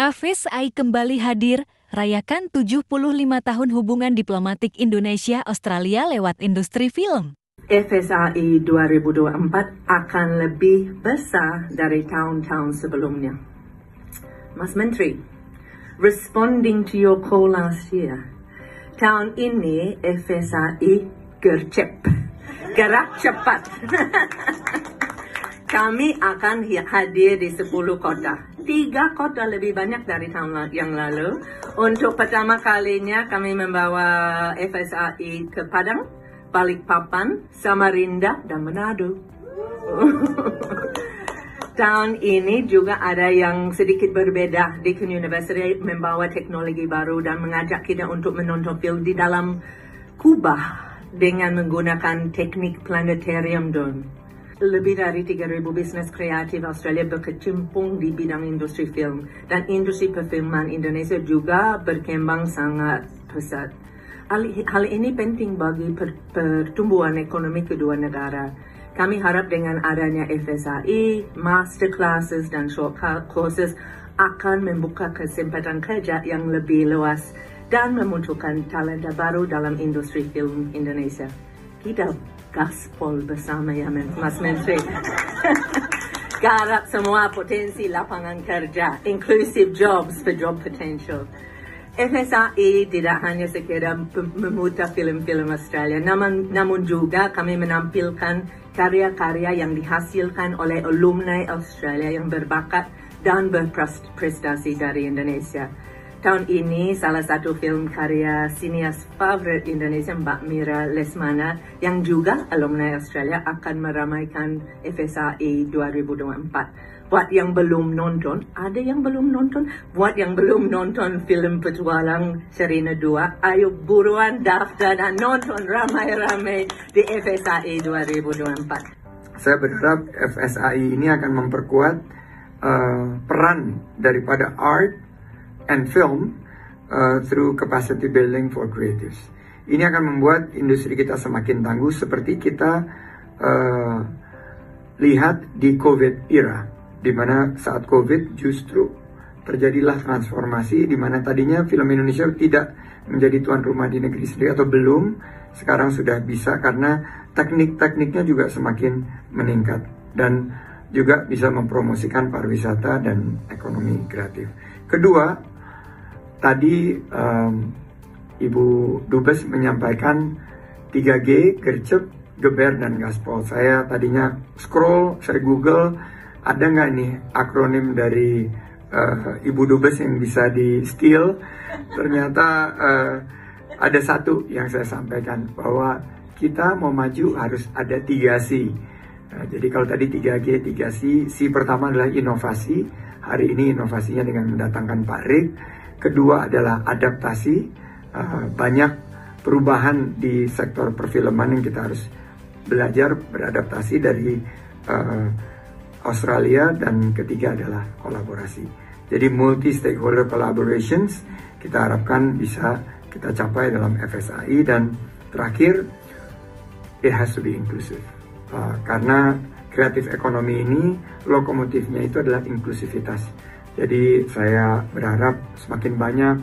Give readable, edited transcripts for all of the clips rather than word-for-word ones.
FSI kembali hadir, rayakan 75 tahun hubungan diplomatik Indonesia-Australia lewat industri film. FSI 2024 akan lebih besar dari tahun-tahun sebelumnya. Mas Menteri, responding to your call last year, tahun ini FSI gercep, gerak cepat. Kami akan hadir di 10 kota. 3 kota lebih banyak dari tahun yang lalu. Untuk pertama kalinya kami membawa FSI ke Padang, Balikpapan, Samarinda, dan Manado. Tahun ini juga ada yang sedikit berbeda. Deakin University membawa teknologi baru dan mengajak kita untuk menonton film di dalam kubah dengan menggunakan teknik planetarium dome. Lebih dari 3.000 bisnes kreatif Australia berkecimpung di bidang industri film dan industri perfilman Indonesia juga berkembang sangat pesat. Hal ini penting bagi pertumbuhan ekonomi kedua negara. Kami harap dengan adanya FSI, master classes dan short courses akan membuka kesempatan kerja yang lebih luas dan memunculkan talenta baru dalam industri film Indonesia. Kita gaspol bersama ya Mas Menteri. Garap semua potensi lapangan kerja, inclusive jobs for job potential. FSI tidak hanya sekedar memutar film-film Australia, namun juga kami menampilkan karya-karya yang dihasilkan oleh alumni Australia yang berbakat dan berprestasi dari Indonesia. Tahun ini salah satu film karya sinias favorit Indonesia Mbak Mira Lesmana yang juga alumni Australia akan meramaikan FSI 2024. Buat yang belum nonton, ada yang belum nonton? Buat yang belum nonton film Petualang Sherina 2, ayo buruan daftar dan nonton ramai-ramai di FSI 2024. Saya berharap FSI ini akan memperkuat peran daripada art and film through capacity building for creatives. Ini akan membuat industri kita semakin tangguh seperti kita lihat di COVID era, di mana saat COVID justru terjadilah transformasi di mana tadinya film Indonesia tidak menjadi tuan rumah di negeri sendiri atau belum, sekarang sudah bisa karena teknik-tekniknya juga semakin meningkat dan juga bisa mempromosikan pariwisata dan ekonomi kreatif. Kedua, tadi Ibu Dubes menyampaikan 3G, gercep, geber, dan gaspol. Saya tadinya scroll, saya Google, ada nggak nih akronim dari Ibu Dubes yang bisa di steal? Ternyata ada satu yang saya sampaikan, bahwa kita mau maju harus ada 3C. Jadi kalau tadi 3G, 3C, C pertama adalah inovasi. Hari ini inovasinya dengan mendatangkan Pak Rick. Kedua adalah adaptasi, banyak perubahan di sektor perfilman yang kita harus belajar beradaptasi dari Australia, dan ketiga adalah kolaborasi. Jadi multi-stakeholder collaborations kita harapkan bisa kita capai dalam FSI, dan terakhir it has to be inclusive, karena kreatif ekonomi ini lokomotifnya itu adalah inklusivitas. Jadi saya berharap semakin banyak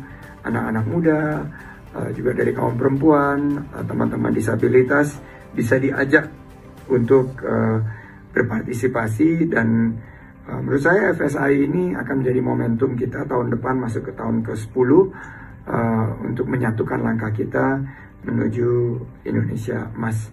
anak-anak muda, juga dari kaum perempuan, teman-teman disabilitas bisa diajak untuk berpartisipasi, dan menurut saya FSI ini akan menjadi momentum kita tahun depan masuk ke tahun ke-10 untuk menyatukan langkah kita menuju Indonesia Emas.